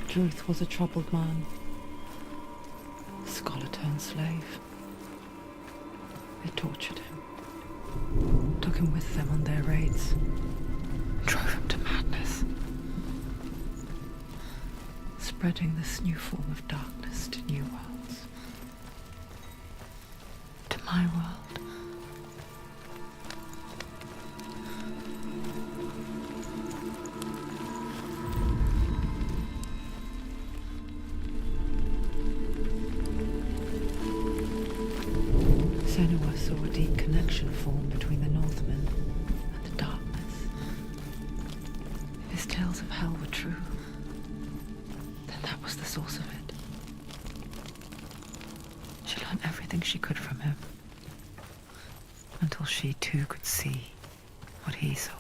Druth was a troubled man. Scholar turned slave. They tortured him, took him with them on their raids, drove him to madness, spreading this new form of darkness to new worlds. To my world. Senua saw a deep connection form between the Northmen and the darkness. If his tales of hell were true, then that was the source of it. She learned everything she could from him, until she too could see what he saw.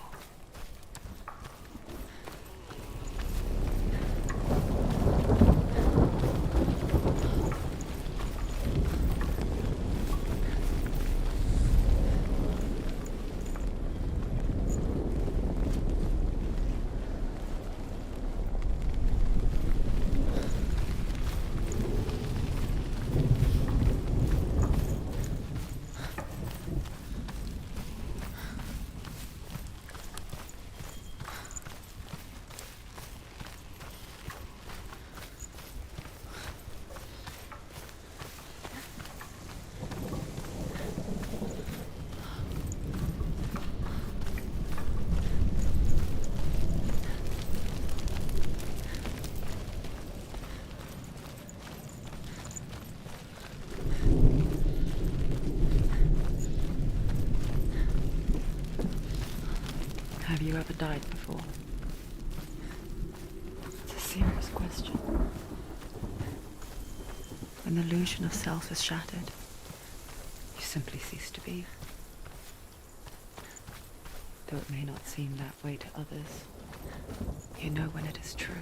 Have you ever died before? It's a serious question. When the illusion of self is shattered, you simply cease to be. Though it may not seem that way to others, you know when it is true.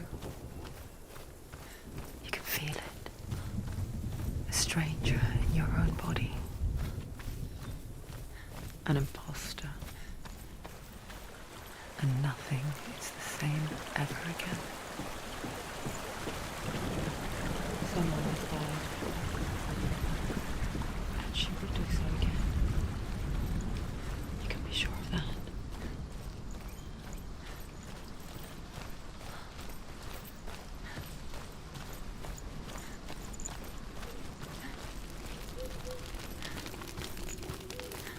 You can feel it. A stranger in your own body. An imposter. And nothing is the same ever again. Someone has died, and she will do so again. You can be sure of that.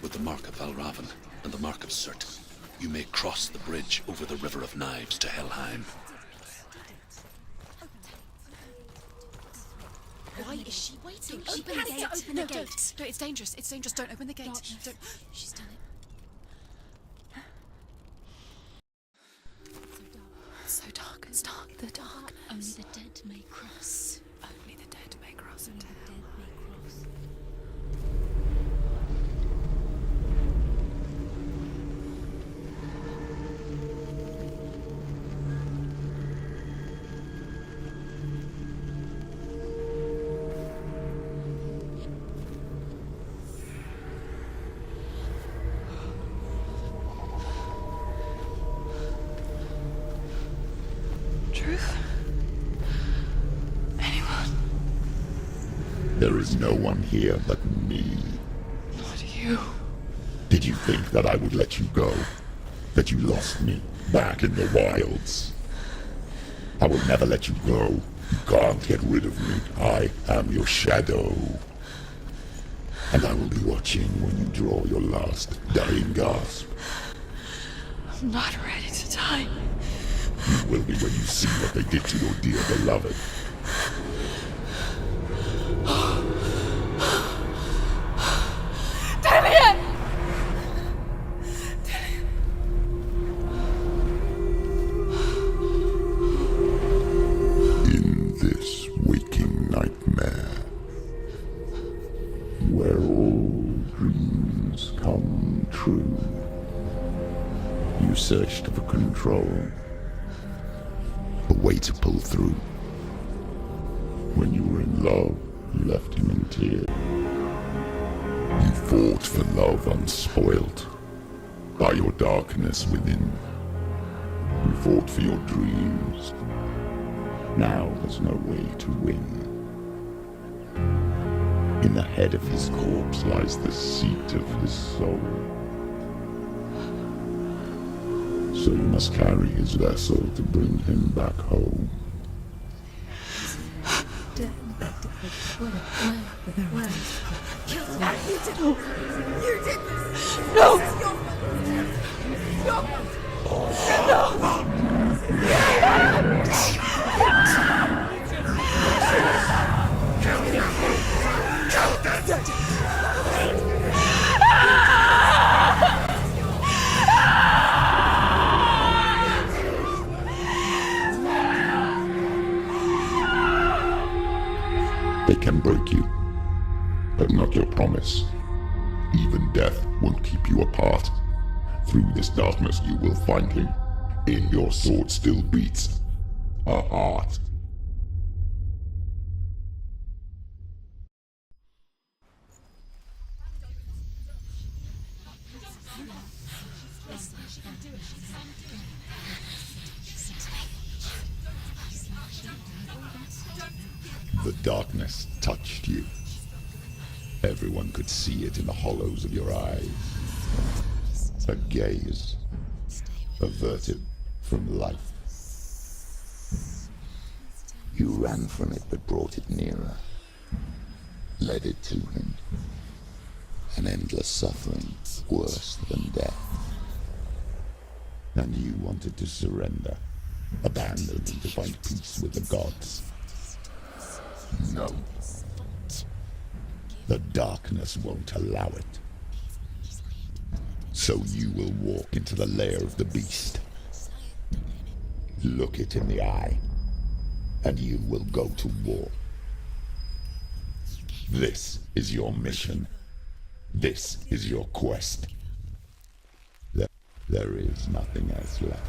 With the mark of Valravan and the mark of Surt, you may cross the bridge over the River of Knives to Helheim. Why is she waiting? She Open the has gate. to open the gate. Don't. It's dangerous. It's dangerous. Don't open the gate. Don't. She's done it. So dark. It's dark. The dark. Only the dead may cross. Only the dead may cross Only into the hell. dead may cross. Truth? Anyone? There is no one here but me. Not you. Did you think that I would let you go? That you lost me back in the wilds? I will never let you go. You can't get rid of me. I am your shadow. And I will be watching when you draw your last dying gasp. I'm not ready to die. You will be when you see what they did to your dear beloved. In this waking nightmare, where all dreams come true, you searched for control, a way to pull through. When you were in love, you left him in tears. You fought for love unspoilt by your darkness within. You fought for your dreams, Now there's no way to win. In the head of his corpse lies the seat of his soul. So you must carry his vessel to bring him back home. They can break you, but not your promise. Even death won't keep you apart. Through this darkness you will find him. In your sword still beats a heart. The darkness touched you. Everyone could see it in the hollows of your eyes. A gaze averted from life. You ran from it but brought it nearer. Led it to him. An endless suffering worse than death. And you wanted to surrender. Abandon and to find peace with the gods. No. The darkness won't allow it. So you will walk into the lair of the beast. Look it in the eye, and you will go to war. This is your mission. This is your quest. There is nothing else left.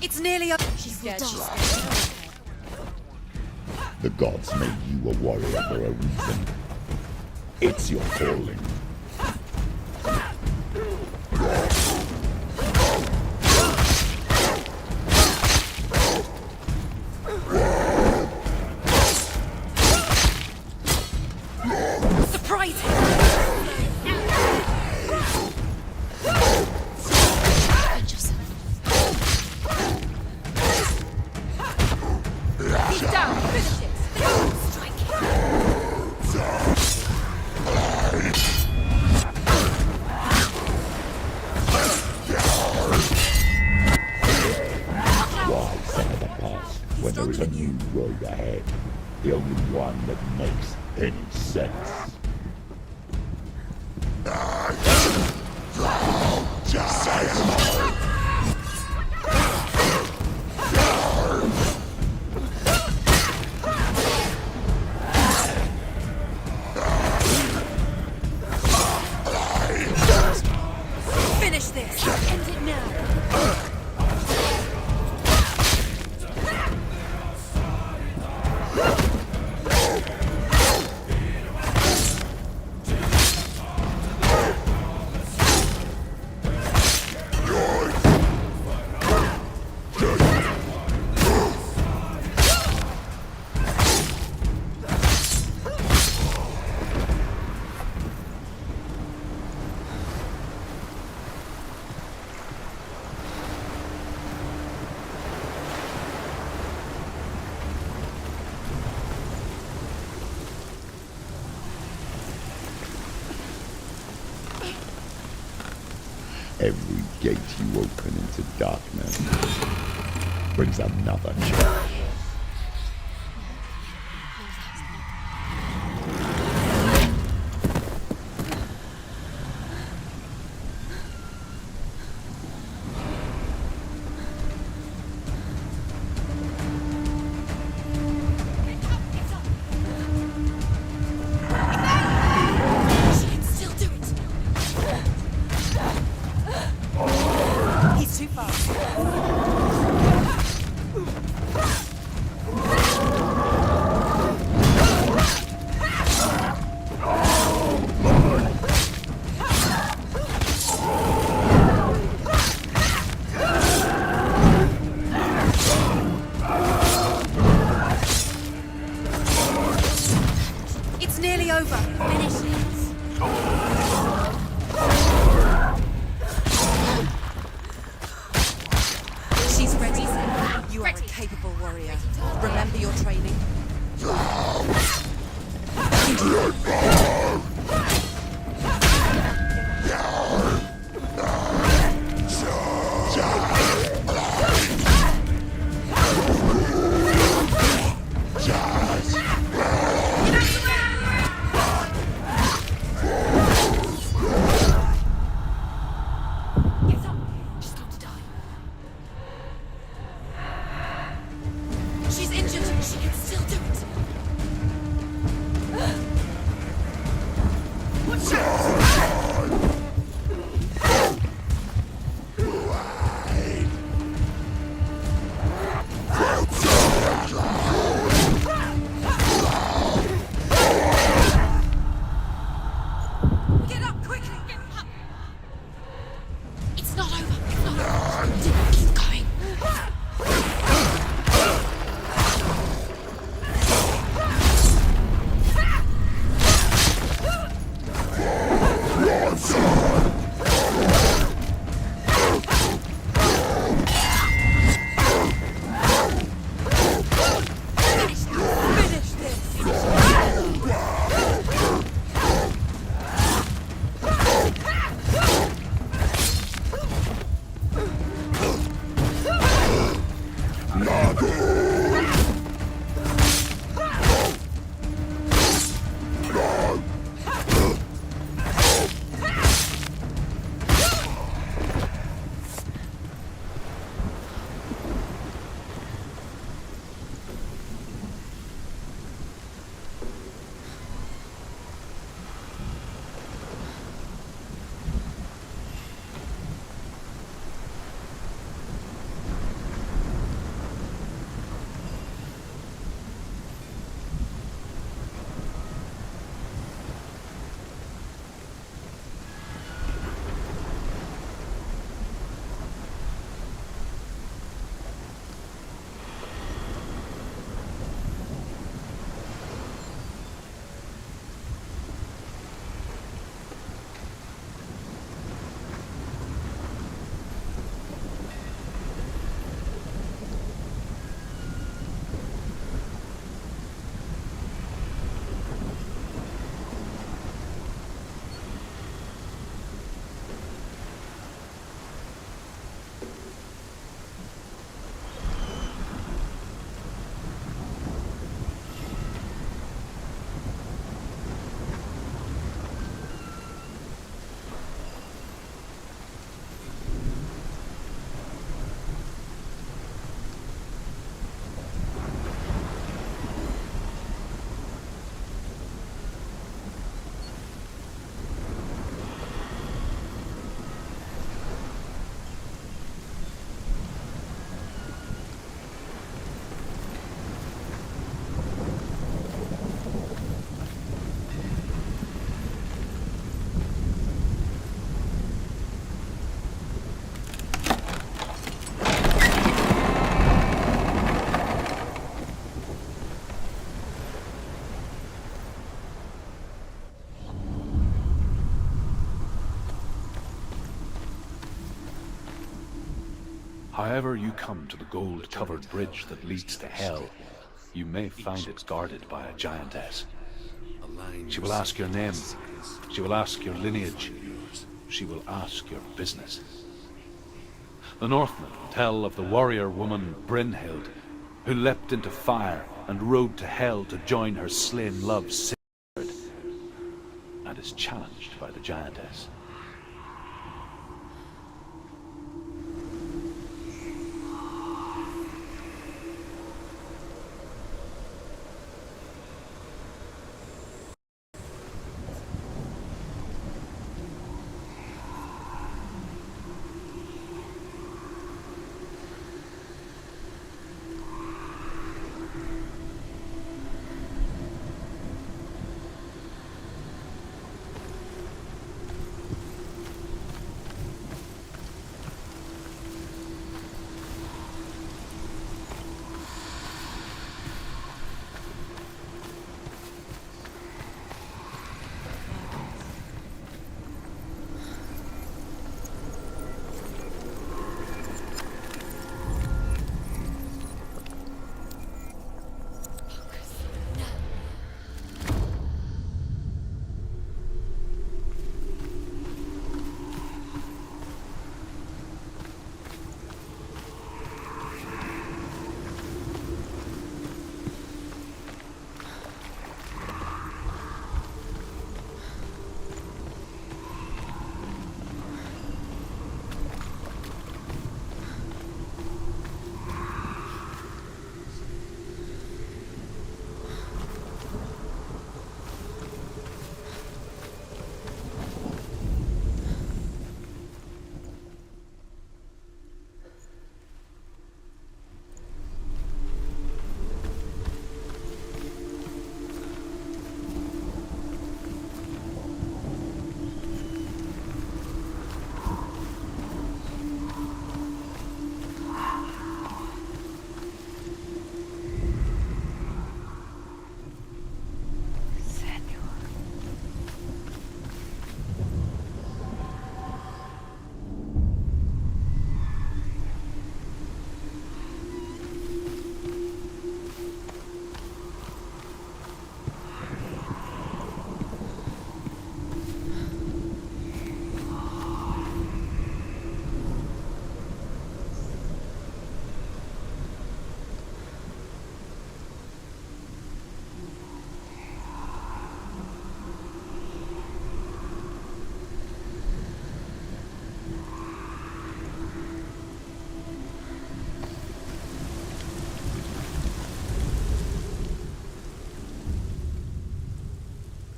It's nearly up. She's dead. The gods made you a warrior for a reason. It's your calling. Surprise! Find yourself. He's down. Finish it. Strike him. Why side the past when there is a new road ahead? The only one that makes any sense. Finish this. End it now. Every gate you open into darkness brings another challenge. She can still do it. He's too fast. It's nearly over. Finish it. She's ready. You are a capable warrior. Remember your training. She's got to die. She's injured. She can still do it. Watch out! Get up quickly! Get up! It's not over. It's not over. Keep going. Finish this! However you come to the gold-covered bridge that leads to Hell, you may find it guarded by a giantess. She will ask your name. She will ask your lineage. She will ask your business. The Northmen tell of the warrior woman Brynhild, who leapt into fire and rode to hell to join her slain love Sigurd, and is challenged by the giantess.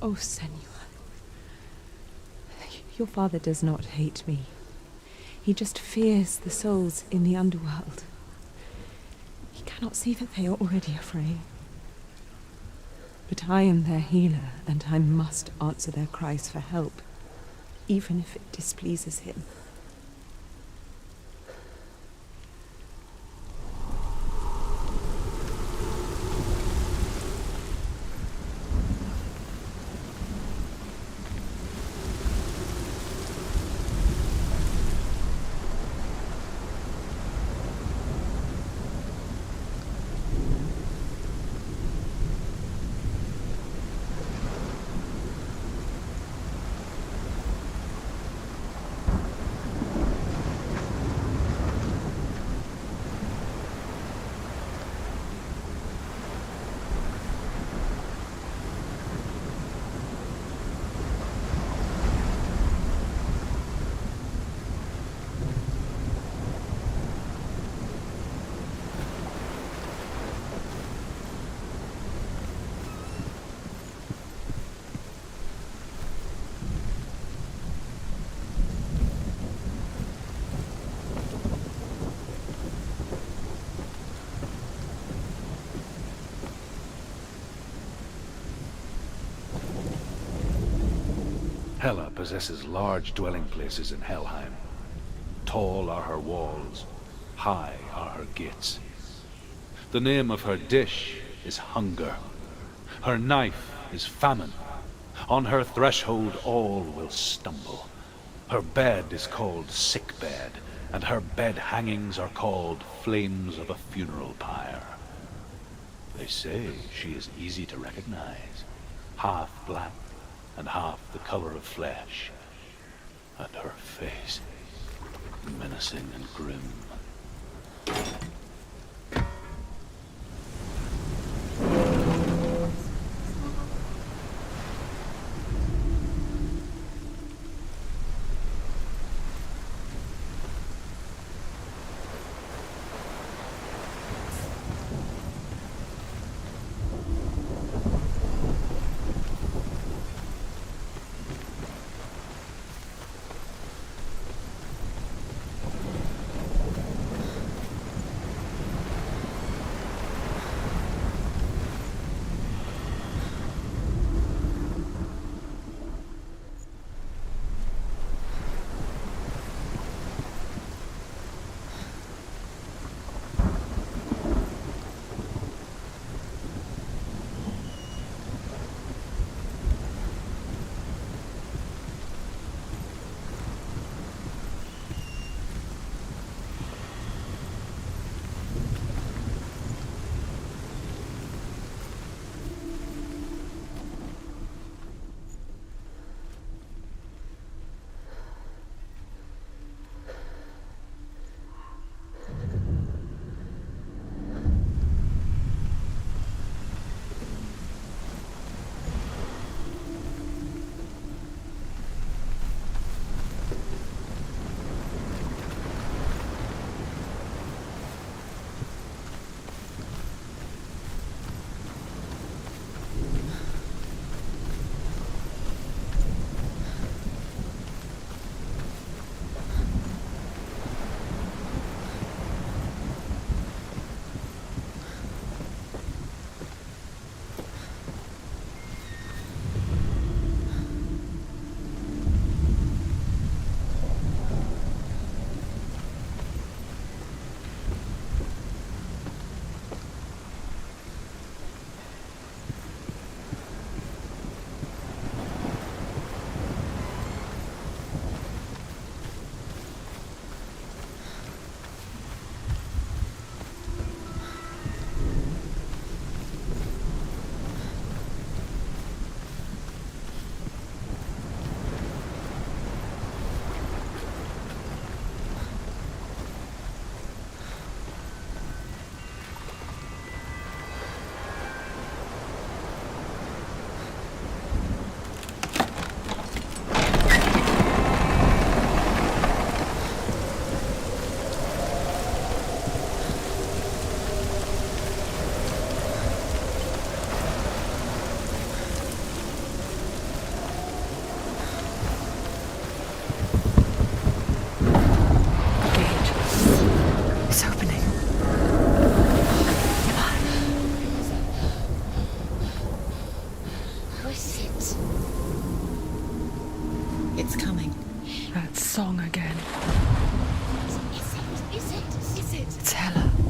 Oh, Senua. Your father does not hate me. He just fears the souls in the underworld. He cannot see that they are already afraid. But I am their healer, and I must answer their cries for help, even if it displeases him. Hela possesses large dwelling places in Helheim. Tall are her walls, high are her gates. The name of her dish is hunger. Her knife is famine. On her threshold all will stumble. Her bed is called sick bed, and her bed hangings are called flames of a funeral pyre. They say she is easy to recognize, half black and half the color of flesh, and her face. menacing and grim.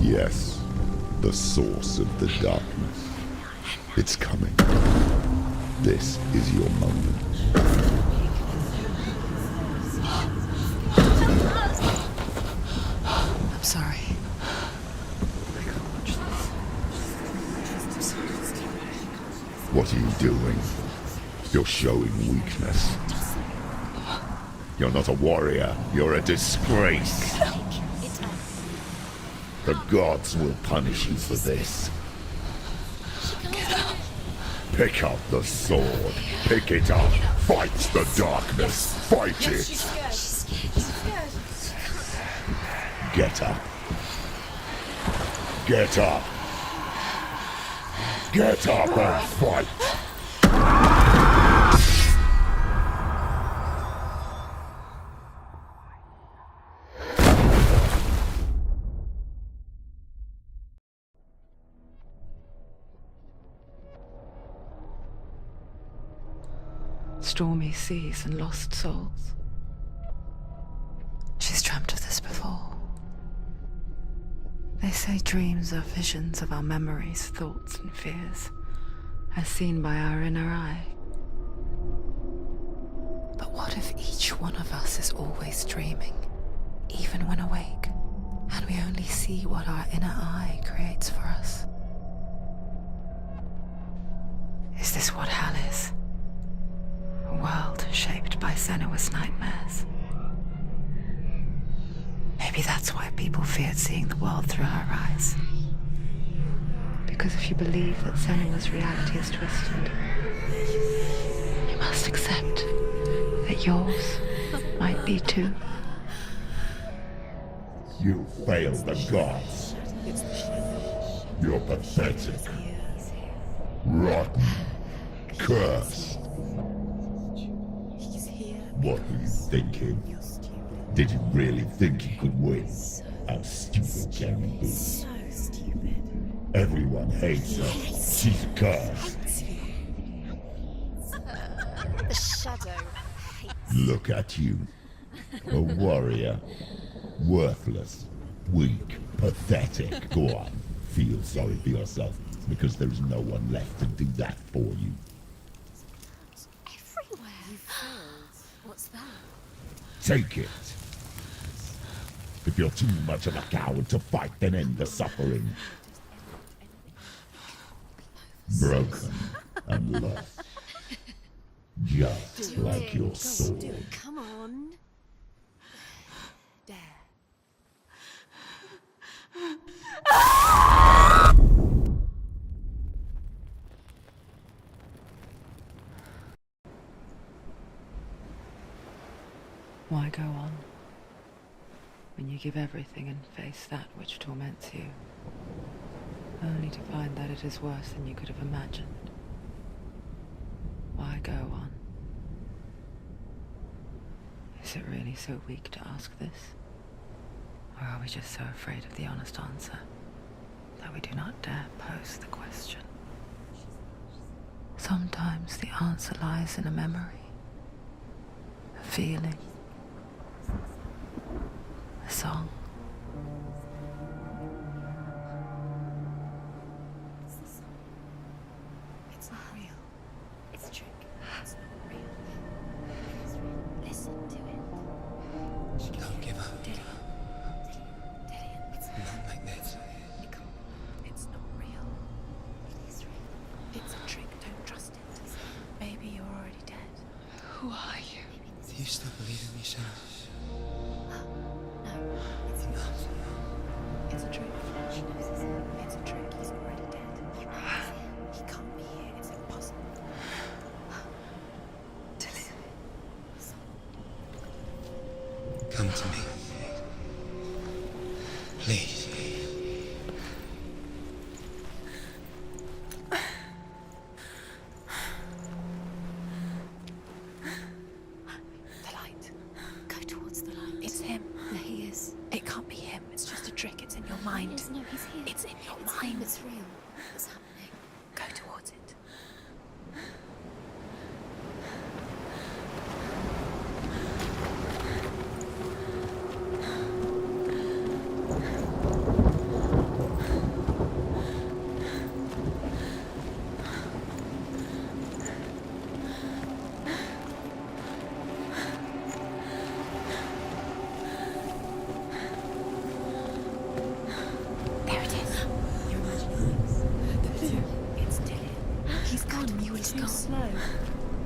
Yes, the source of the darkness. It's coming. This is your moment. I'm sorry. I can't watch this. What are you doing? You're showing weakness. You're not a warrior. You're a disgrace. The gods will punish you for this. Pick up the sword. Pick it up. Fight the darkness. Fight it. Get up. Get up. Get up and fight. Stormy seas and lost souls. She's dreamt of this before. They say dreams are visions of our memories, thoughts, and fears, as seen by our inner eye. But what if each one of us is always dreaming, even when awake, and we only see what our inner eye creates for us? Is this what hell is? A world shaped by Senua's nightmares. Maybe that's why people feared seeing the world through her eyes. Because if you believe that Senua's reality is twisted, you must accept that yours might be too. You failed the gods. You're pathetic. Rotten. Cursed. What were you thinking? Did you really think you could win? How stupid can you be? So stupid. Everyone hates her. She's cursed. The shadow hates. Look at you. A warrior. Worthless. Weak. Pathetic. Go on. Feel sorry for yourself, because there is no one left to do that for you. Everywhere. You failed. What's that? Take it. If you're too much of a coward to fight, then end the suffering. Broken and lost. Just like your sword. Come on. Dare. Why go on when you give everything and face that which torments you, only to find that it is worse than you could have imagined? Why go on? Is it really so weak to ask this? Or are we just so afraid of the honest answer that we do not dare pose the question? Sometimes the answer lies in a memory, a feeling, a song. It's not real. It's a trick. It's not real. It's real. Listen to it. Don't give up. Dillian, it's Not like this. It's not real. It is real. It's a trick. Don't trust it. Maybe you're already dead. Who are you? Do you still believe in me, Shannon? No, it's not. It's a trick. She knows this. It's a trick. He's already dead. He can't be here. It's impossible. Come to me. Please. The light. Go towards the light. It's him. There he is. It can't be him. It's just a trick. It's in your mind. No, he's here. It's in your It's mind. him, it's real. What's happening? Go towards it. There it is. You're imagining this. It's Dillian. He's gone. You were too slow.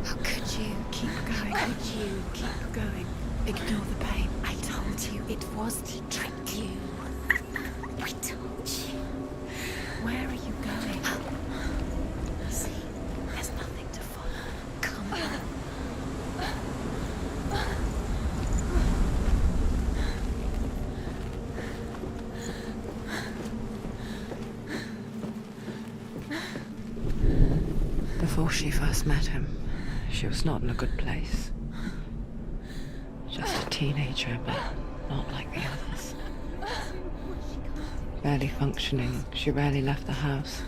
How could you? Keep going. How could you? Keep going. Ignore the pain. I told you it was to trick you. I told you. Where are you going? See, there's nothing to follow. Come on. Before she first met him, she was not in a good place. Just a teenager, but not like the others. Barely functioning, she rarely left the house.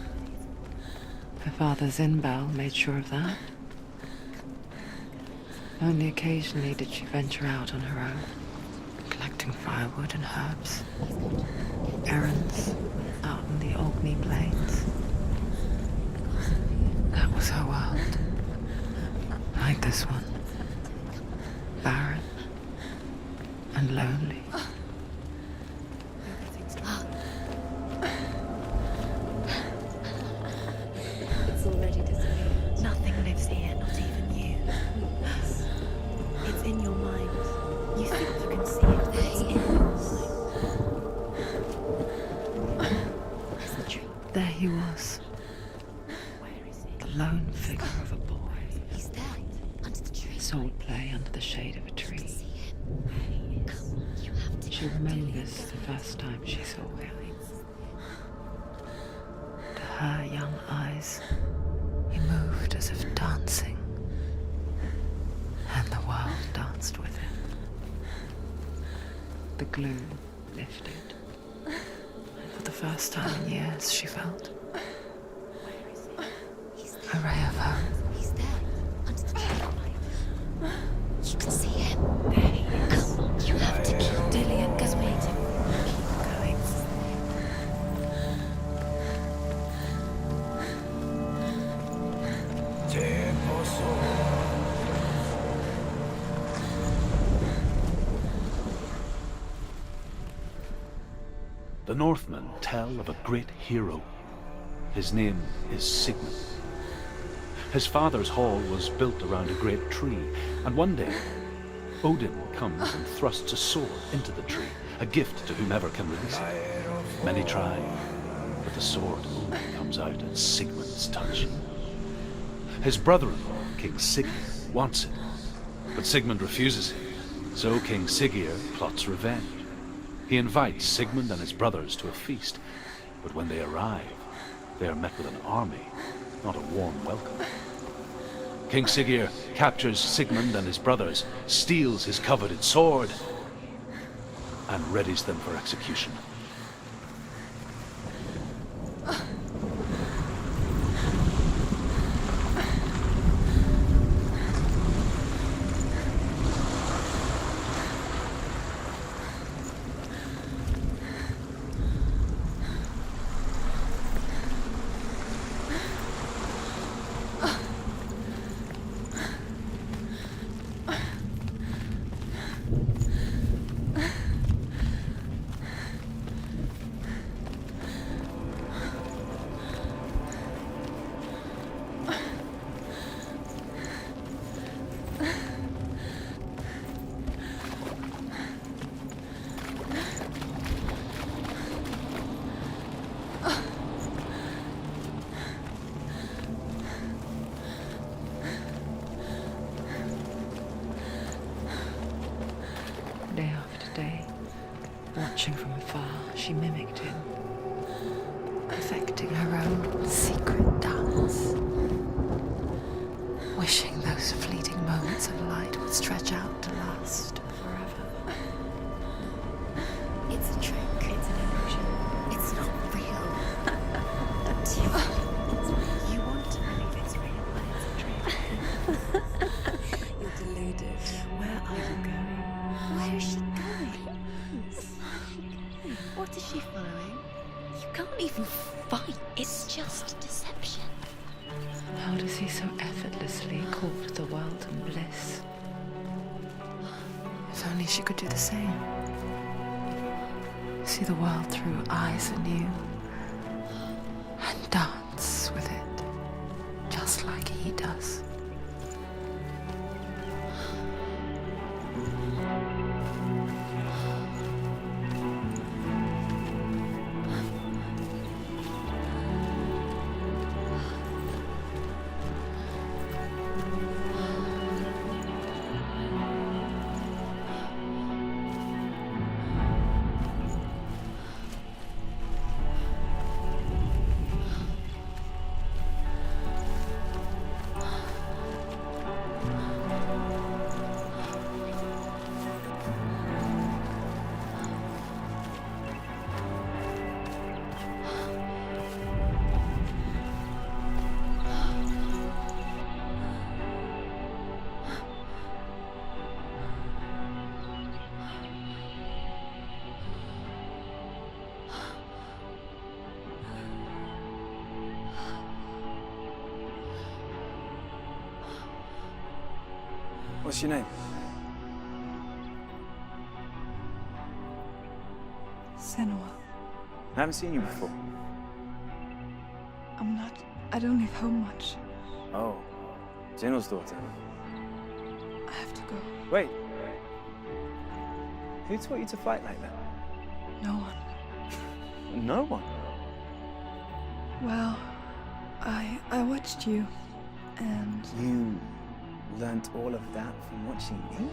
Her father's in-bell made sure of that. Only occasionally did she venture out on her own, collecting firewood and herbs. Errands out in the Orkney Plains. That was her world. Like this one. Barren and lonely. It's already disappeared. Nothing lives here, not even you. It's in your mind. You think you can see it, but it's in your mind. was. The lone figure of a boy. He's there, under the tree. Swordplay under the shade of a tree. See him. Come, you have to. She remembers the first time she saw him. To her young eyes, he moved as if dancing, and the world danced with him. The glue lifted, and for the first time in years, she felt a ray of hope. He's there, under the tree. You can see him. Come, you have to keep Dillian, Keep going. The Northmen tell of a great hero. His name is Sigmund. His father's hall was built around a great tree, and one day, Odin comes and thrusts a sword into the tree, a gift to whomever can release it. Many try, but the sword only comes out at Sigmund's touch. His brother-in-law, King Siggeir, wants it, but Sigmund refuses it, so King Siggeir plots revenge. He invites Sigmund and his brothers to a feast, but when they arrive, they are met with an army, not a warm welcome. King Siggeir captures Sigmund and his brothers, steals his coveted sword, and readies them for execution. Day after day, watching from afar, she mimicked him, perfecting her own secret dance, wishing those fleeting moments of light would stretch out to last forever. It's a trick. It's an illusion. It's not real. Do you You want to believe it's real, but it's a trick. You're deluded. Where are you going? Where is she going? What is she following? You can't even fight. It's just deception. How does he so effortlessly court the world and bliss? If only she could do the same. See the world through eyes anew and dance with it, just like he does. What's your name? Senua. I haven't seen you before. I don't leave home much. Oh, Zeno's daughter. I have to go. Wait. Who taught you to fight like that? No one. No one. Well, I watched you, and You learnt all of that from watching me?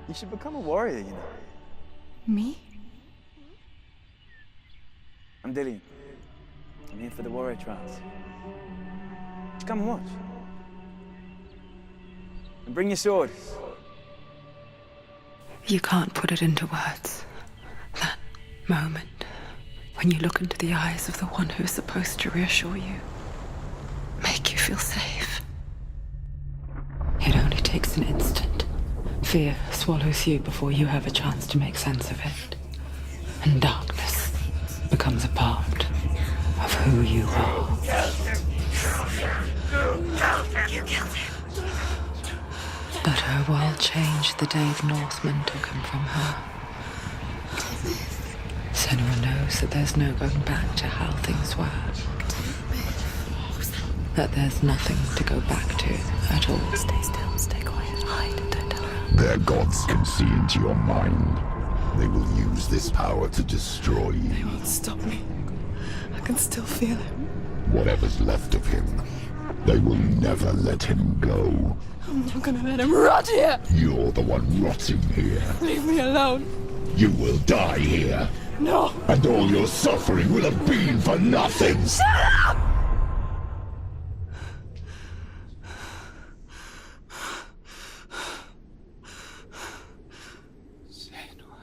You should become a warrior, you know. me? I'm Dillian. I'm here for the warrior trials. Just come and watch. And bring your sword. You can't put it into words. That moment when you look into the eyes of the one who's supposed to reassure you, make you feel safe. It only takes an instant. Fear swallows you before you have a chance to make sense of it. And darkness becomes a part of who you are. You killed him. But her world changed the day the Northmen took him from her. Senua knows that there's no going back to how things were. That there's nothing to go back to at all. Stay still, stay quiet, hide, don't tell her. Their gods can see into your mind. They will use this power to destroy They you. won't stop me. I can still feel him. Whatever's left of him, they will never let him go. I'm not gonna let him rot here! You're the one rotting here. Leave me alone! You will die here. No! And all your suffering will have been for nothing.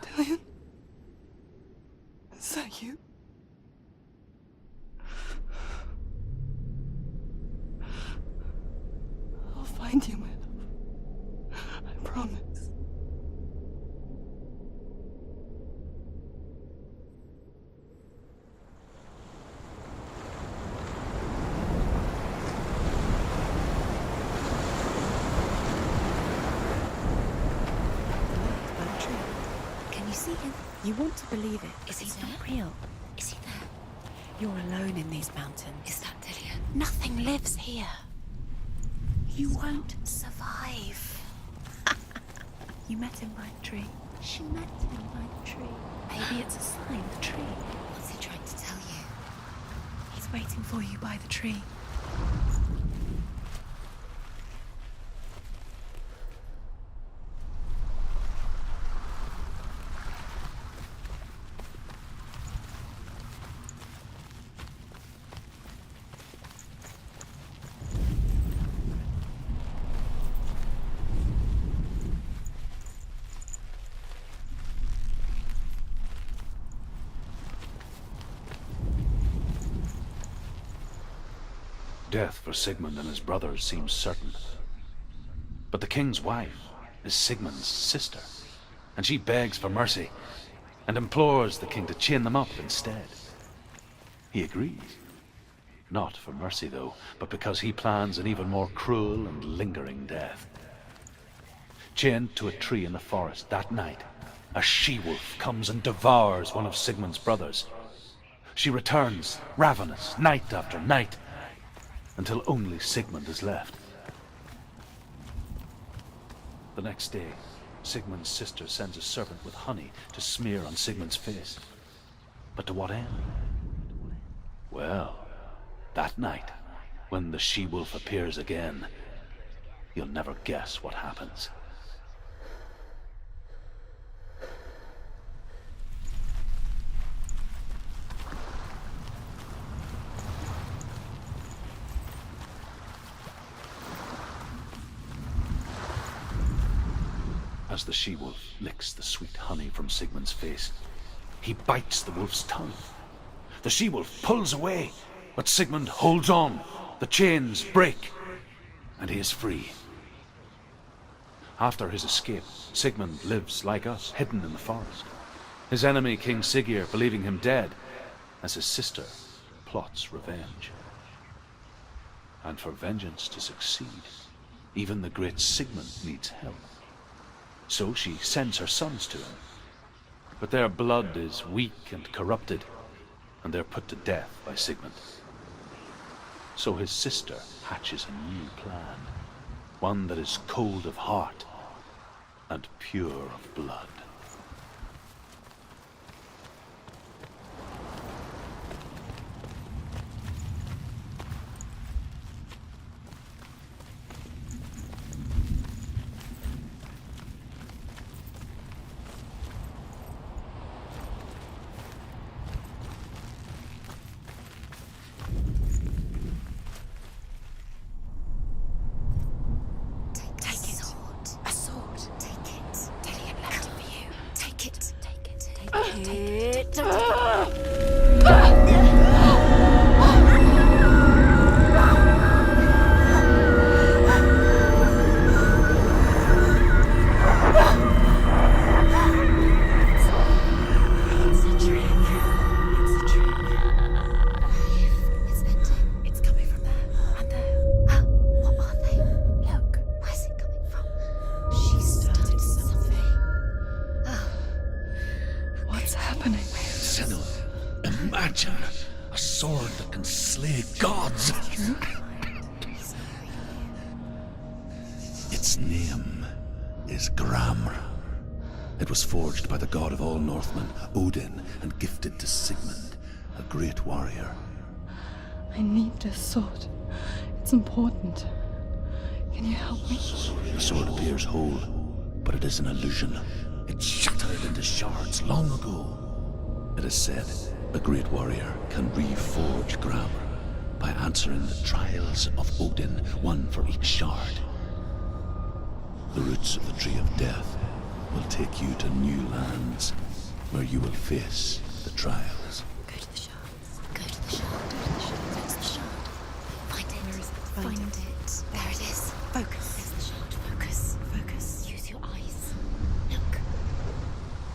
Dillian? Is that you? I'll find you, my love. I promise. Can you see him? You want to believe it. Is he It's there? not real. Is he there? You're alone in these mountains. Is that Dillian? Nothing lives here. You won't survive. You met him by the tree. She met him by the tree. Maybe it's a sign, the tree. What's he trying to tell you? He's waiting for you by the tree. Death for Sigmund and his brothers seems certain. But the king's wife is Sigmund's sister, and she begs for mercy and implores the king to chain them up instead. He agrees. Not for mercy, though, but because he plans an even more cruel and lingering death. Chained to a tree in the forest that night, a she-wolf comes and devours one of Sigmund's brothers. She returns, ravenous, night after night, until only Sigmund is left. The next day, Sigmund's sister sends a servant with honey to smear on Sigmund's face. But to what end? Well, that night, when the she-wolf appears again, you'll never guess what happens. As the she-wolf licks the sweet honey from Sigmund's face, he bites the wolf's tongue. The she-wolf pulls away, but Sigmund holds on. The chains break, and he is free. After his escape, Sigmund lives like us, hidden in the forest. His enemy, King Siggeir, believing him dead, as his sister plots revenge. And for vengeance to succeed, even the great Sigmund needs help. So she sends her sons to him. But their blood is weak and corrupted, and they're put to death by Sigmund. So his sister hatches a new plan, one that is cold of heart and pure of blood. It's a trick. It's a trick. It's ending. It's coming from there and there. Oh, what are they? Look, Where's it coming from? She started something. Oh, what's happening? Senua, imagine a sword that can slay gods. Its name is Gramr. It was forged by the god of all Northmen, Odin, and gifted to Sigmund, a great warrior. I need this sword. It's important. Can you help me? The sword appears whole, but it is an illusion. It shattered into shards long ago. It is said a great warrior can reforge Gramr by answering the trials of Odin, one for each shard. The roots of the Tree of Death will take you to new lands where you will face the trials. go to the shard. Go to the shard. Where's the shard? Find it. Where is it? Find it. There it is. Focus. There's the shard. Focus. Focus. Use your eyes. Look.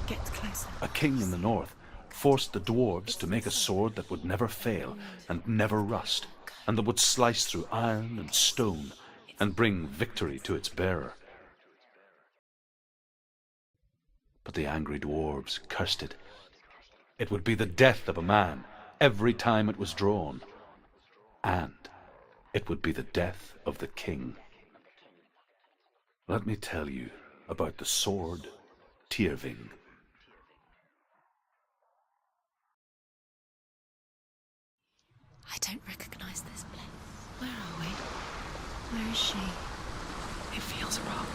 Get closer. A king in the north forced the dwarves to make a sword that would never fail and never rust, and that would slice through iron and stone and bring victory to its bearer. But the angry dwarves cursed it. It would be the death of a man every time it was drawn, and it would be the death of the king. Let me tell you about the sword Tyrving. I don't recognize this place. Where are we? Where is she? It feels wrong.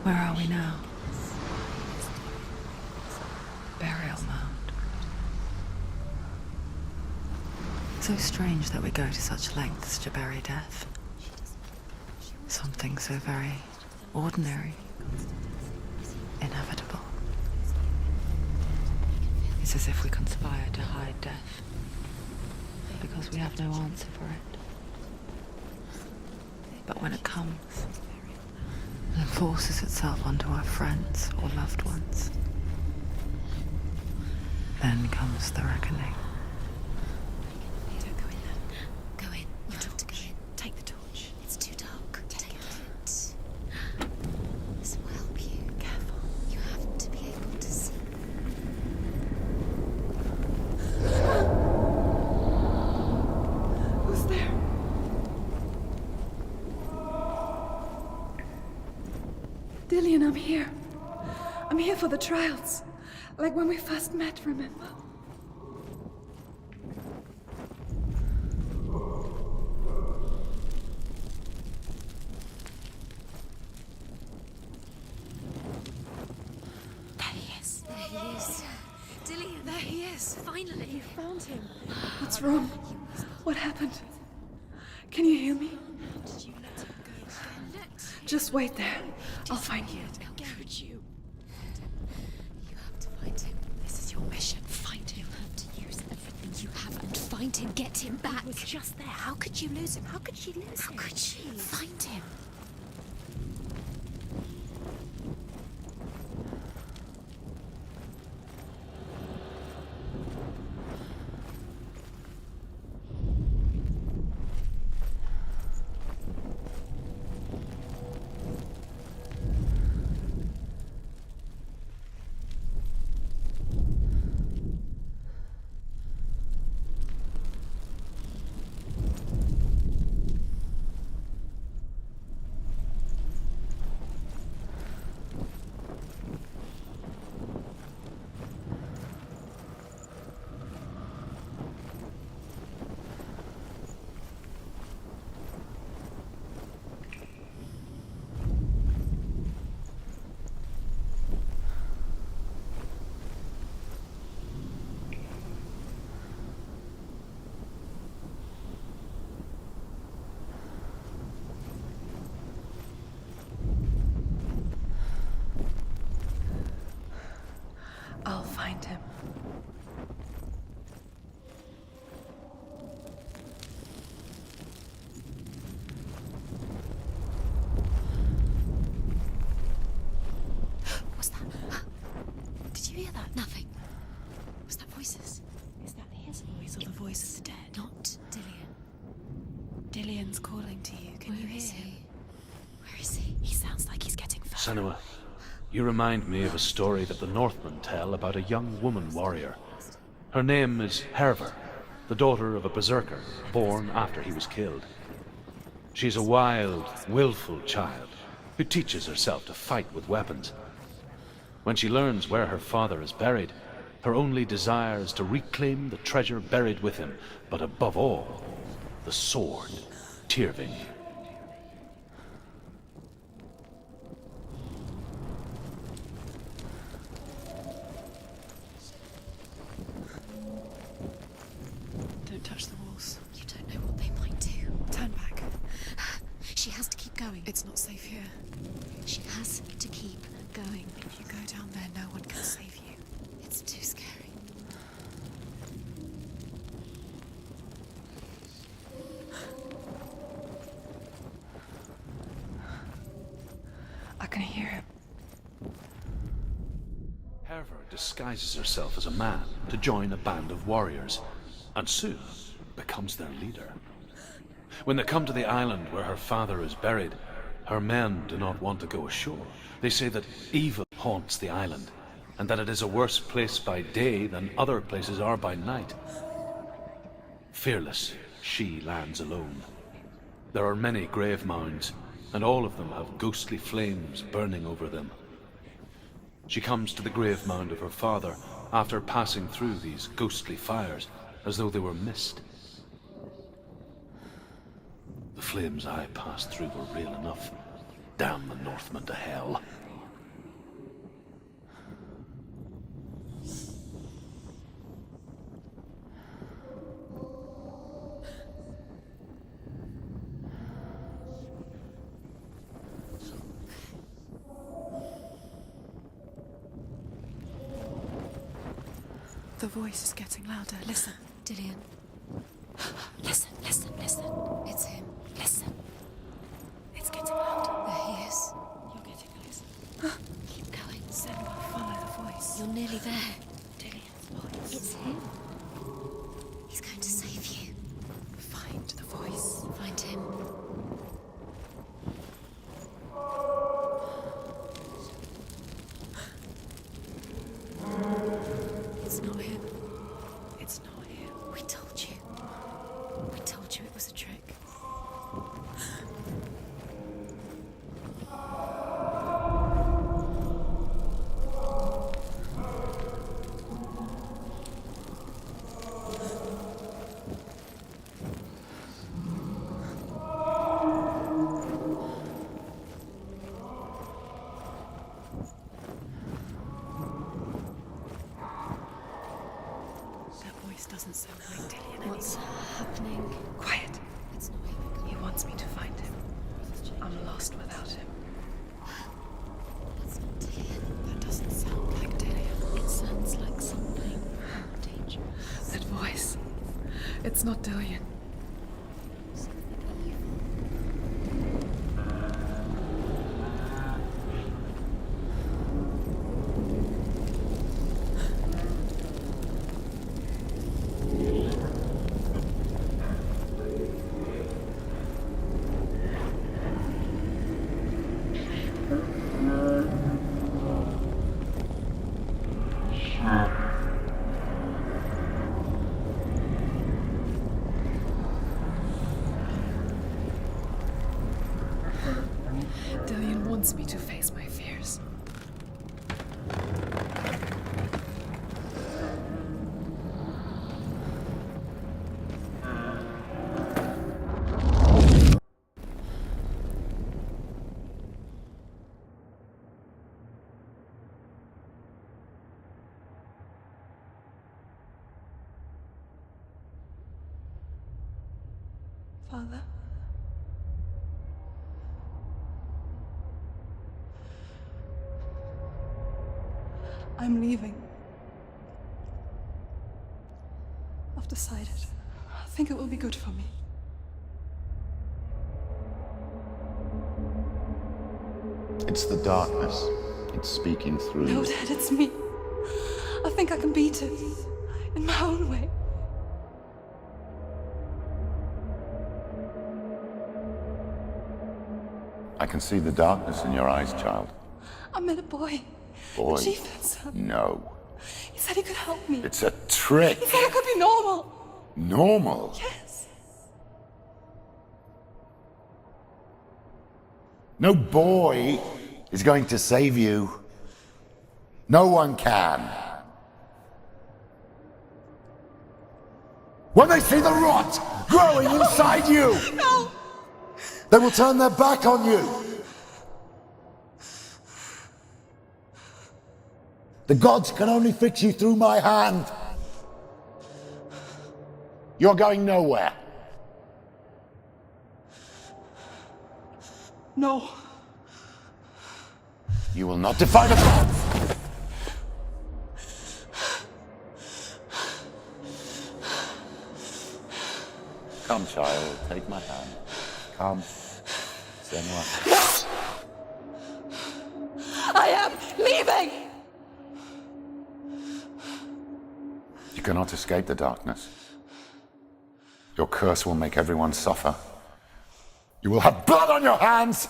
Where are we now? Burial mound. So strange that we go to such lengths to bury death. Something so very ordinary, inevitable. It's as if we conspire to hide death, because we have no answer for it. But when it comes, and forces itself onto our friends or loved ones, then comes the reckoning. Don't go in there. Go in. You have to go in. Take the torch. It's too dark. Take it. This will help you. Careful. You have to be able to see. Who's there? Dillian, I'm here. I'm here for the trials. Like when we first met, remember? There he is. There he is. Dillian. There he is. Finally. You found him. What's wrong? What happened? Can you hear me? Did you let him go? Just wait there. I'll find you. How could you? You have to find him. This is your mission. Find him. You have to use everything you have and find him. Get him back. He was just there. How could you lose him? How could she lose How him? could she? Find him. Dillian's calling to you. Can you hear him? Where is he? He sounds like he's getting further. Senua, you remind me of a story that the Northmen tell about a young woman warrior. Her name is Herver, the daughter of a berserker, born after he was killed. She's a wild, willful child who teaches herself to fight with weapons. When she learns where her father is buried, her only desire is to reclaim the treasure buried with him, but above all, the sword, Tyrving. Don't touch the walls. You don't know what they might do. Turn back. She has to keep going. It's not safe here. She has to keep going. If you go down there, no one can save you. It's too scary. I can hear him. Herver disguises herself as a man to join a band of warriors, and soon becomes their leader. When they come to the island where her father is buried, her men do not want to go ashore. They say that evil haunts the island, and that it is a worse place by day than other places are by night. Fearless, she lands alone. There are many grave mounds, and all of them have ghostly flames burning over them. She comes to the grave mound of her father after passing through these ghostly fires, as though they were mist. The flames I passed through were real enough. Damn the Northmen to hell. The voice is getting louder. Listen. Dillian. Listen, listen, listen. It's him. Listen. It's getting louder. There he is. You're getting closer. Keep going. Senua, follow the voice. You're nearly there. Dillian's voice. It's him. He's going to save you. Find the voice. Find him. It's not him. It's not him. We told you. We told you it was a trick. That voice doesn't sound like Dillian What's anymore. happening? Quiet. It's not him. He wants me to find him. I'm lost without him. That's not Dillian. That doesn't sound like Dillian. It sounds like something more dangerous. That voice. It's not Dillian. Dillian wants me to face my fears. Father? I'm leaving. I've decided. I think it will be good for me. It's the darkness. It's speaking through No, you. Dad, it's me. I think I can beat it. In my own way. I can see the darkness in your eyes, child. I met a boy. Boy. The chief had some. No. He said he could help me. It's a trick. He said I could be normal. Normal? Yes. No boy is going to save you. No one can. When they see the rot growing inside you, No. they will turn their back on you. The gods can only fix you through my hand. You're going nowhere. No. You will not defy the gods. Come, child, take my hand. Come. Senua. I am leaving. You cannot escape the darkness. Your curse will make everyone suffer. You will have blood on your hands!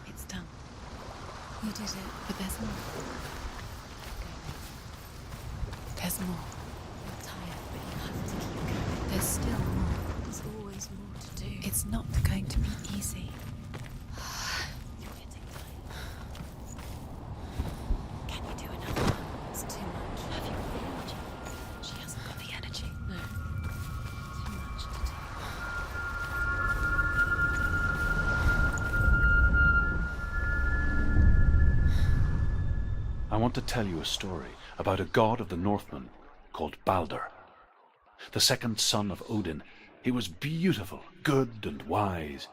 It's done. You did it, but there's more. There's more. You're tired, but you have to keep going. There's still more. There's always more to do. It's not going to be easy. You're getting tired. Can you do another one? It's too much. Have you failed yet? She hasn't got the energy. No. Too much to do. I want to tell you a story about a god of the Northmen called Balder. The second son of Odin. He was beautiful, good, and wise.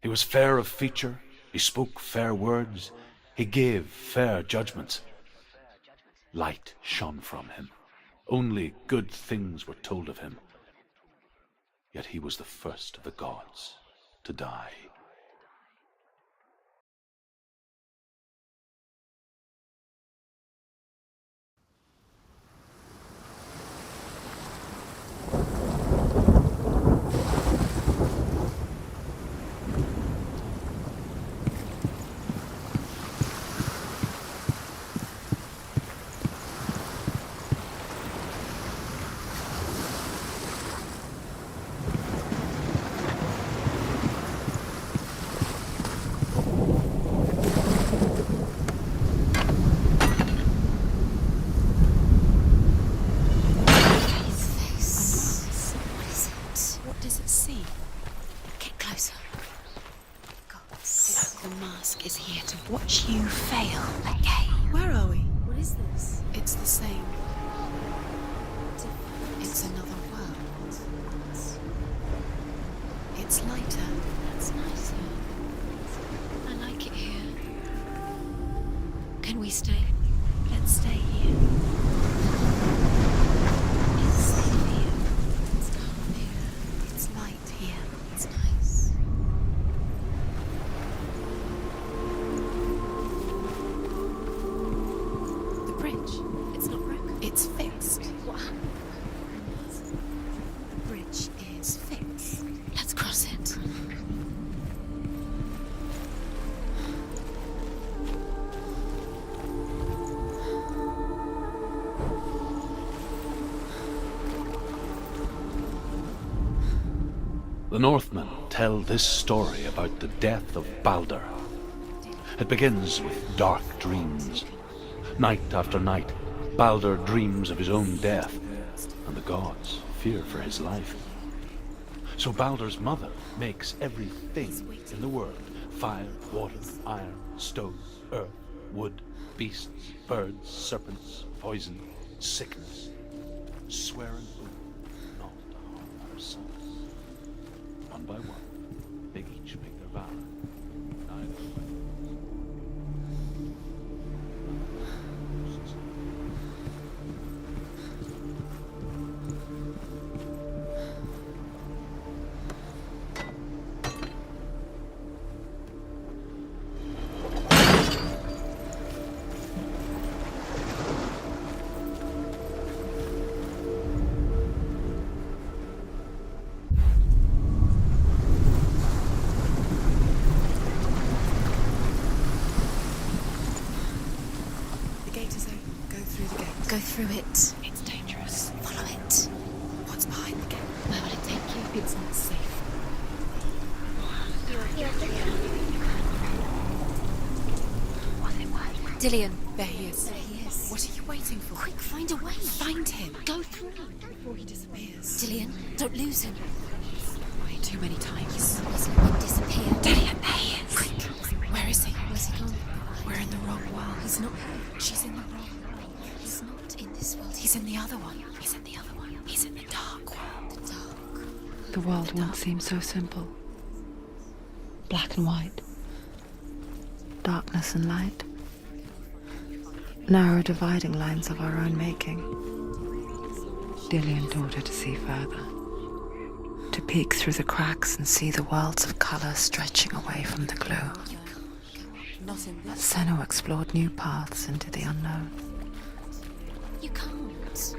He was fair of feature, he spoke fair words, he gave fair judgments. Light shone from him. Only good things were told of him. Yet he was the first of the gods to die. What does it see? Get closer. Gods. The mask is here to watch you fail. Okay. Where are we? What is this? It's the same. It's another world. It's lighter. That's nicer. I like it here. Can we stay? Let's stay here. It's safe here. It's calm here. It's light here. It's nice. The bridge. It's not broken. It's fixed. What happened? The bridge is fixed. Let's cross it. The Northmen tell this story about the death of Balder. It begins with dark dreams. Night after night, Balder dreams of his own death, and the gods fear for his life. So Balder's mother makes everything in the world: fire, water, iron, stone, earth, wood, beasts, birds, serpents, poison, sickness, swear an oath not to harm her sons. One by one, they each make their vow. Neither way. through it. It's dangerous. Follow it. What's behind the gate? Where will it take you? It's not safe. Dillion. There he is. There he is. What are you waiting for? Quick, find a way. Find him Go through. before he disappears. Dillion, don't lose him. Way too many times. He's let him disappear. Dillion, there he is. Quick. Where is he? Where's he gone? We're in the wrong world. He's not here. She's in the wrong world. He's not in this world. He's in the other one. He's in the other one. He's in the dark world. the dark. The world once seemed so simple. Black and white. Darkness and light. Narrow dividing lines of our own making. Dillion taught her to see further. To peek through the cracks and see the worlds of colour stretching away from the gloom. Not in But this. Senna explored new paths into the unknown. You can't.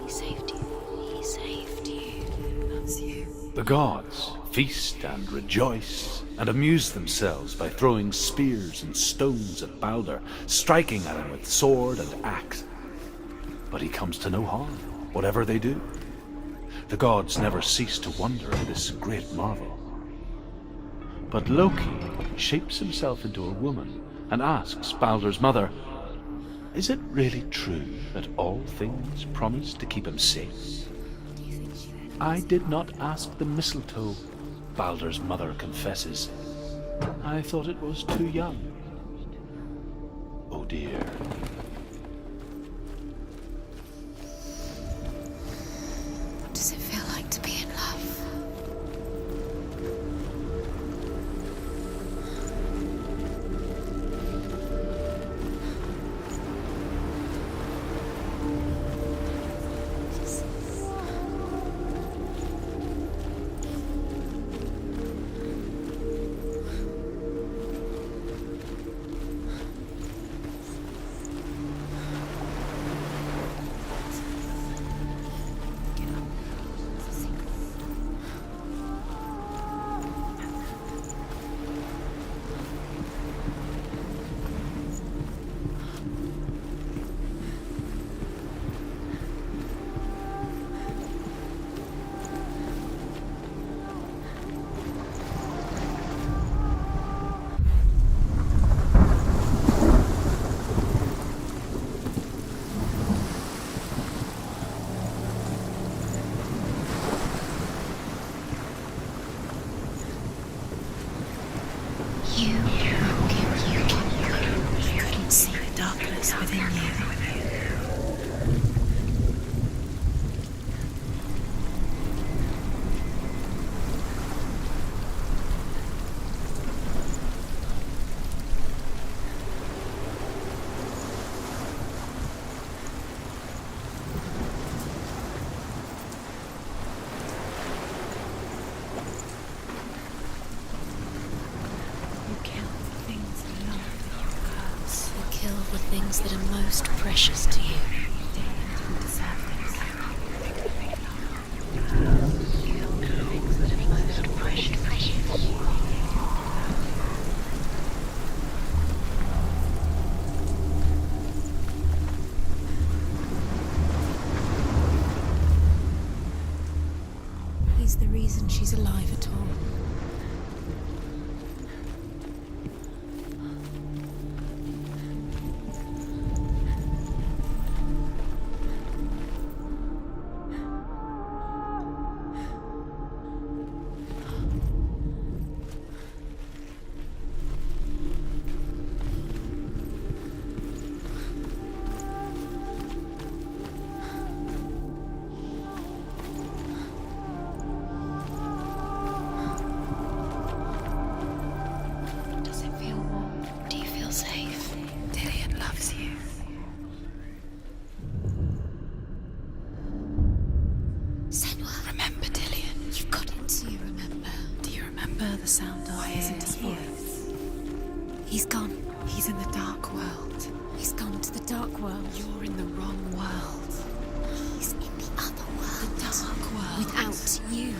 He saved you. He saved you. That's you. The gods feast and rejoice and amuse themselves by throwing spears and stones at Balder, striking at him with sword and axe. But he comes to no harm, whatever they do. The gods never cease to wonder at this great marvel. But Loki shapes himself into a woman and asks Balder's mother, "Is it really true that all things promise to keep him safe?" "I did not ask the mistletoe," Balder's mother confesses. "I thought it was too young." Oh dear. What does it feel like to be in love? You Couldn't see the darkness within you. You killed the things you loved in your curse. You kill the things that are most precious to you. Dillion didn't deserve this. He's the reason she's alive at all. Does it feel warm? Do you feel safe? Dillion loves you. Senua, Remember Dillion? you've got it. Do you remember? Do you remember the sound of Why isn't he here? voice? He's gone. He's in the dark world. He's gone to the dark world. You're in the wrong world. He's in the other world. The dark world. Without you.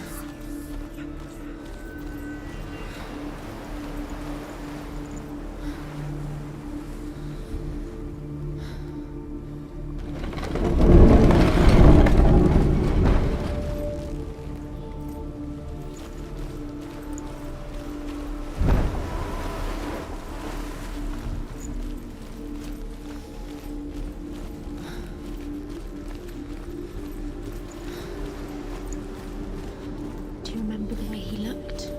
Do you remember the way he looked?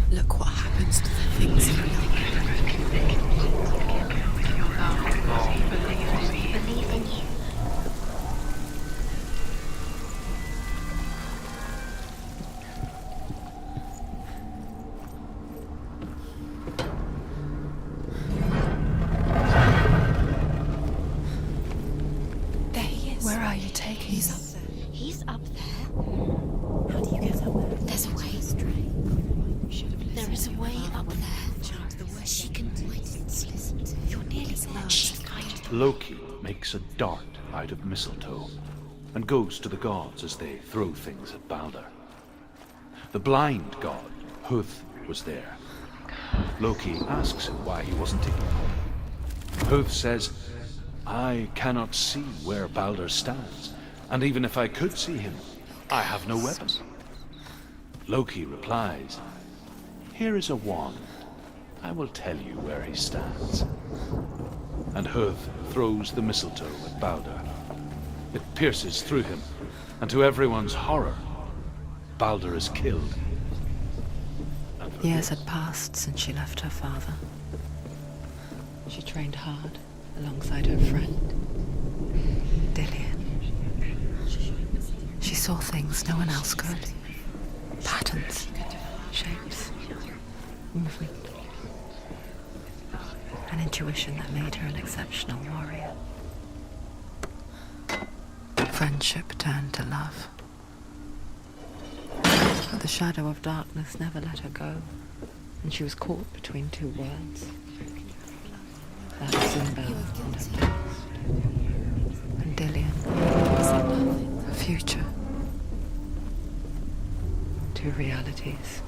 Look what happens to the things you love. Believe in you. There he is. Where are you taking He's me? up there. He's up there. How do you get up there? There's a way. There is a way up there. She can do it. You're nearly there. She's going to Loki makes a dart out of mistletoe and goes to the gods as they throw things at Balder. The blind god, Huth, was there. Loki asks him why he wasn't taken home. Huth says, I cannot see where Balder stands, and even if I could see him, I have no weapon. Loki replies, here is a wand. I will tell you where he stands. And Huth throws the mistletoe at Balder. It pierces through him, and to everyone's horror, Balder is killed. And for Years this, had passed since she left her father. She trained hard alongside her friend, Dillian. She saw things no one else could. Patterns, shapes, movement. An intuition that made her an exceptional warrior. Friendship turned to love. But the shadow of darkness never let her go, and she was caught between two worlds. That of Zimbel and her past, and Dillian, her future. Two realities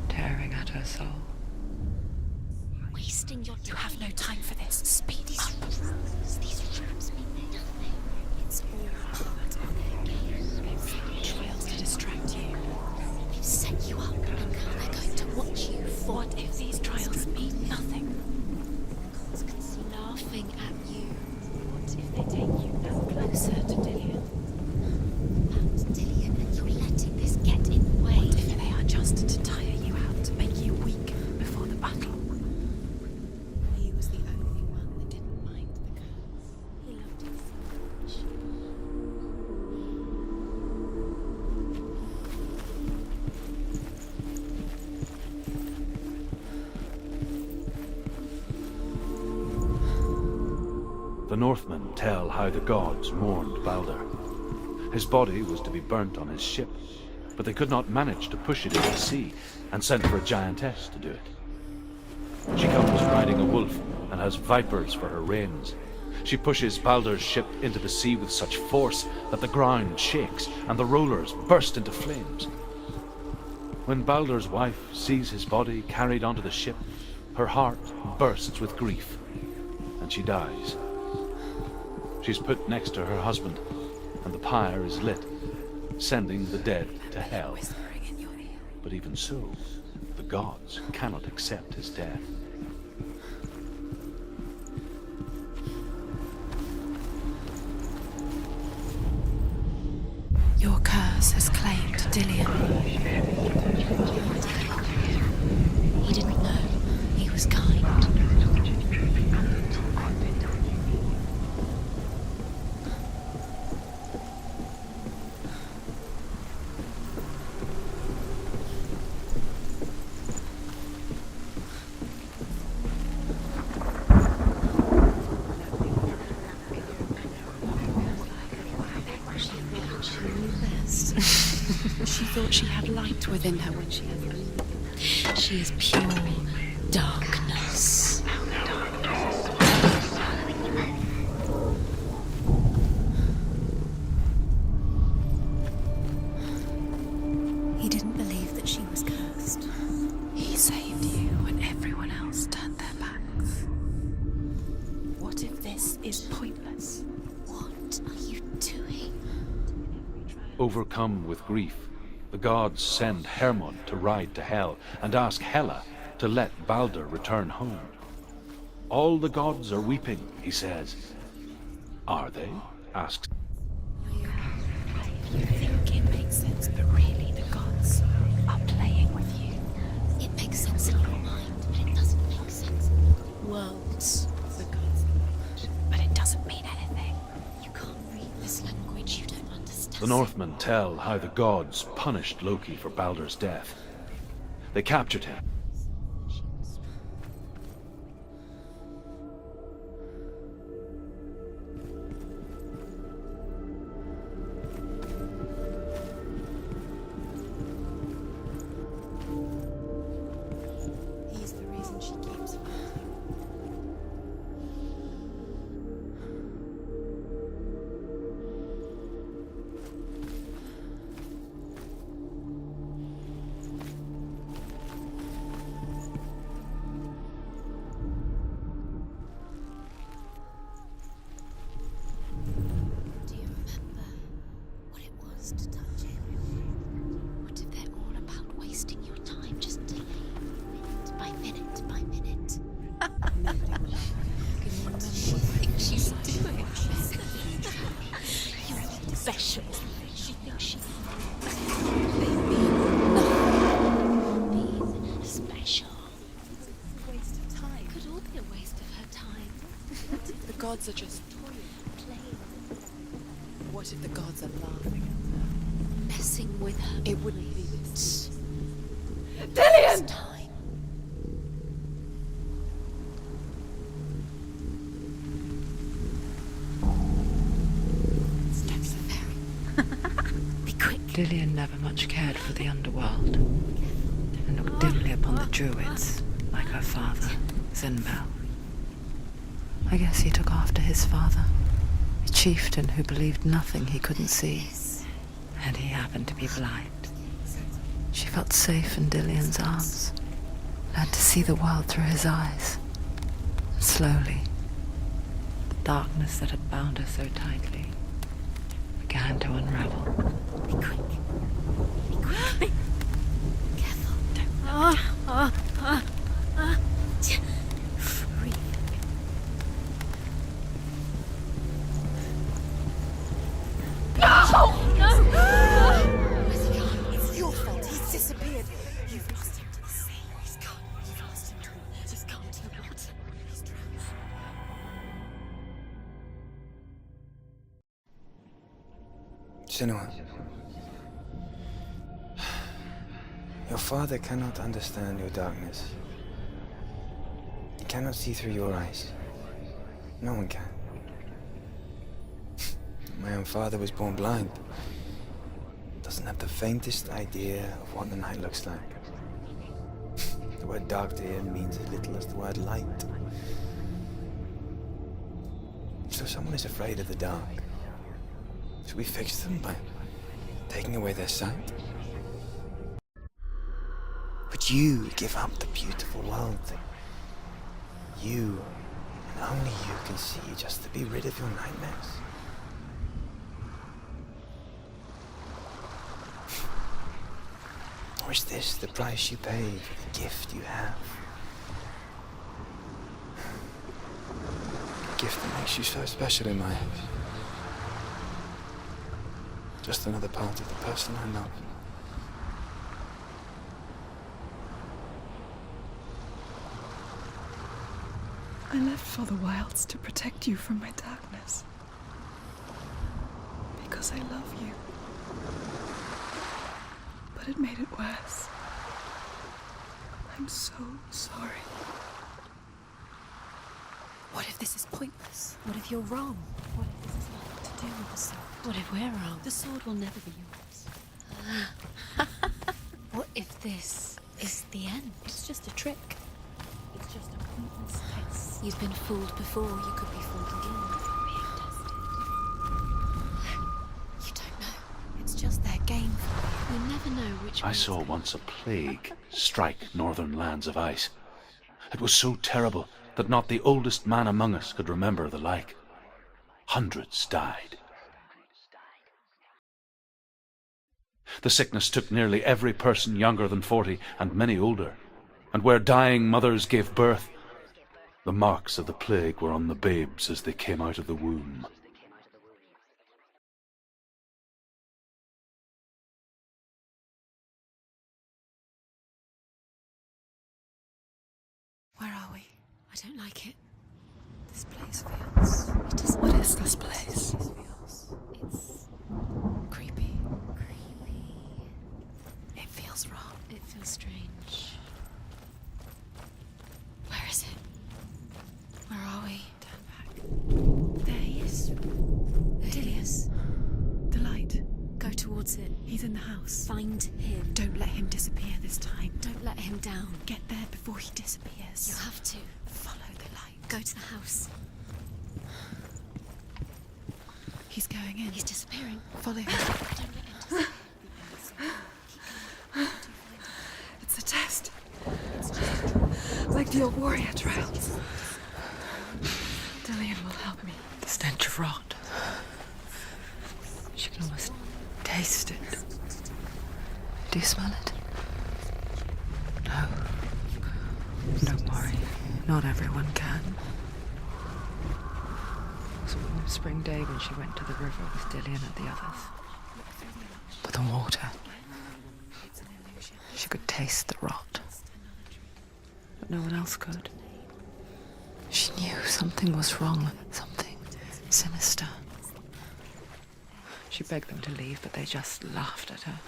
tearing at her soul. wasting your time. You have no time for this. Speed up. These rooms mean nothing. It's all part of their game. Trials to distract you. They've set you up, and now they're going to watch you fall. What if these trials mean nothing? Gods can see laughing at you. What if they take you now closer to Dillian? About Dillian, and you're letting this get in the way. What if they are just to tire you out, to make you weak before the battle? He was the only one that didn't mind the curse. He loved you so much. the Northmen tell how the gods mourned Balder. His body was to be burnt on his ship, but they could not manage to push it into the sea, and sent for a giantess to do it. She comes riding a wolf and has vipers for her reins. She pushes Balder's ship into the sea with such force that the ground shakes and the rollers burst into flames. When Balder's wife sees his body carried onto the ship, her heart bursts with grief, and she dies. She's put next to her husband, and the pyre is lit, sending the dead to hell. Whispering in your ear. But even so, the gods cannot accept his death. Your curse has claimed Dillian. He didn't know. He was kind. She knew best. She thought she had light within her when she had light. She is pure darkness. He didn't believe that she was cursed. He saved you when everyone else turned their backs. What if this is pointless? What are you doing? Overcome with grief, the gods send Hermod to ride to Hel and ask Hela to let Balder return home. All the gods are weeping, he says. Are they? Asks. You think it makes sense, but really the gods are playing with you. It makes sense in your mind, but it doesn't make sense. Worlds, the gods, but it doesn't mean anything. You can't read this language, you don't understand. The Northmen tell how the gods punished Loki for Balder's death. They captured him. He's the reason she keeps fighting. Do you remember what it was to touch him? What if they're all about wasting your time, just delaying minute by minute by minute? What does she think she's doing? You're special. She thinks she's being special. Waste of time. Could all be a waste of her time. The gods are just Playing, What if the gods are laughing at her? messing with her. It wouldn't be this. This time. Steps are very. Be quick. Lillian never much cared for the underworld, and looked dimly upon the druids, like her father, Zinbel. I guess he took after his father, a chieftain who believed nothing he couldn't see, and he happened to be blind. She felt safe in Dillion's arms, learned to see the world through his eyes. And slowly, the darkness that had bound her so tightly began to unravel. Be quick. Be quick. Careful. Don't Breathe. Where's he gone? It's your fault. He's disappeared. You've lost him to the sea. He's gone. You've lost him to the He's gone to the water. He's drowned. Senua, your father cannot understand your darkness. He cannot see through your eyes. No one can. My own father was born blind. Doesn't have the faintest idea of what the night looks like. The word dark to him means as little as the word light. So someone is afraid of the dark. Should we fix them by taking away their sight? But you give up the beautiful world that you, and only you, can see just to be rid of your nightmares. Or is this the price you pay for the gift you have? A gift that makes you so special in my eyes. Just another part of the person I love. I left for the wilds to protect you from my darkness. Because I love you. But it made it worse. I'm so sorry. What if this is pointless? What if you're wrong? What if this is nothing to do with the sword? What if we're wrong? The sword will never be yours. What if this is the end? It's just a trick. It's just a pointless test. You've been fooled before, you could be fooled again. Being tested. You don't know. It's just their game. You never know which I way saw it's once a plague strike northern lands of ice. It was so terrible that not the oldest man among us could remember the like. Hundreds died. The sickness took nearly every person younger than 40 and many older. And where dying mothers gave birth, the marks of the plague were on the babes as they came out of the womb. Where are we? I don't like it. This place feels. It is. What is this place? This feels It's creepy. creepy. It feels wrong. It feels strange. Where is it? Where are we? Turn back. There he is. There he is. The light. Go towards it. He's in the house. Find him. Don't let him disappear this time. Don't let him down. Get there before he disappears. You have to. Follow the light. Go to the house. He's going in. He's disappearing. Follow him. Don't let him disappear. It's a test. Like the old warrior trials. Dillian will help me. The stench of rot. She can almost taste it. Do you smell it? No. Don't worry. Not everyone can. It was one spring day when she went to the river with Dillian and the others. But the water. She could taste the rot. But no one else could. She knew something was wrong, something sinister. She begged them to leave, but they just laughed at her.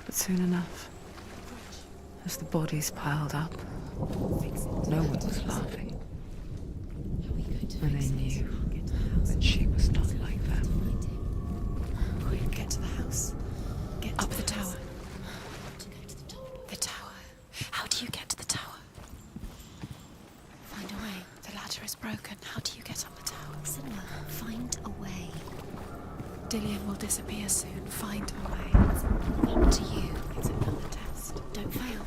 But soon enough, as the bodies piled up, no one was laughing. And they knew that she was not like them. Quick, get to the house. Get up the tower. The tower. How do you get to the tower? Find a way. The ladder is broken. How do you get up the tower? Cinema. Find a way. Dillian will disappear soon. Find a way. Up to you. It's another test. Don't fail.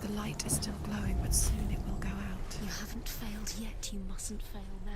The light is still glowing, but soon it will go out. You haven't failed yet. You mustn't fail now.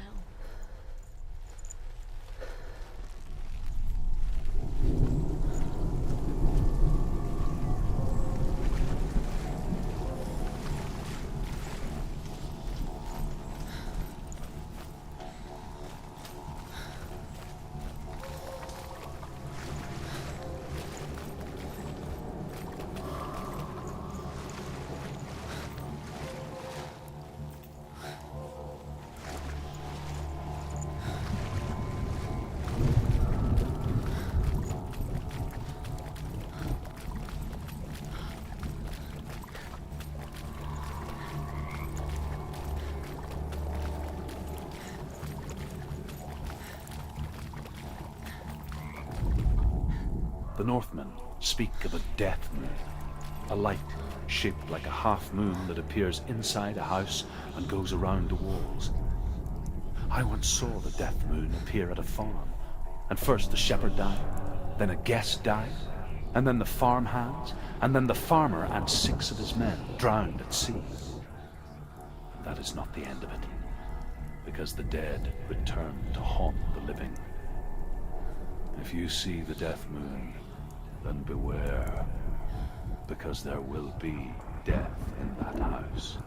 The Northmen speak of a death moon, a light shaped like a half moon that appears inside a house and goes around the walls. I once saw the death moon appear at a farm, and first the shepherd died, then a guest died, and then the farm hands, and then the farmer and 6 of his men drowned at sea. And that is not the end of it, because the dead return to haunt the living. If you see the death moon, then beware, because there will be death in that house.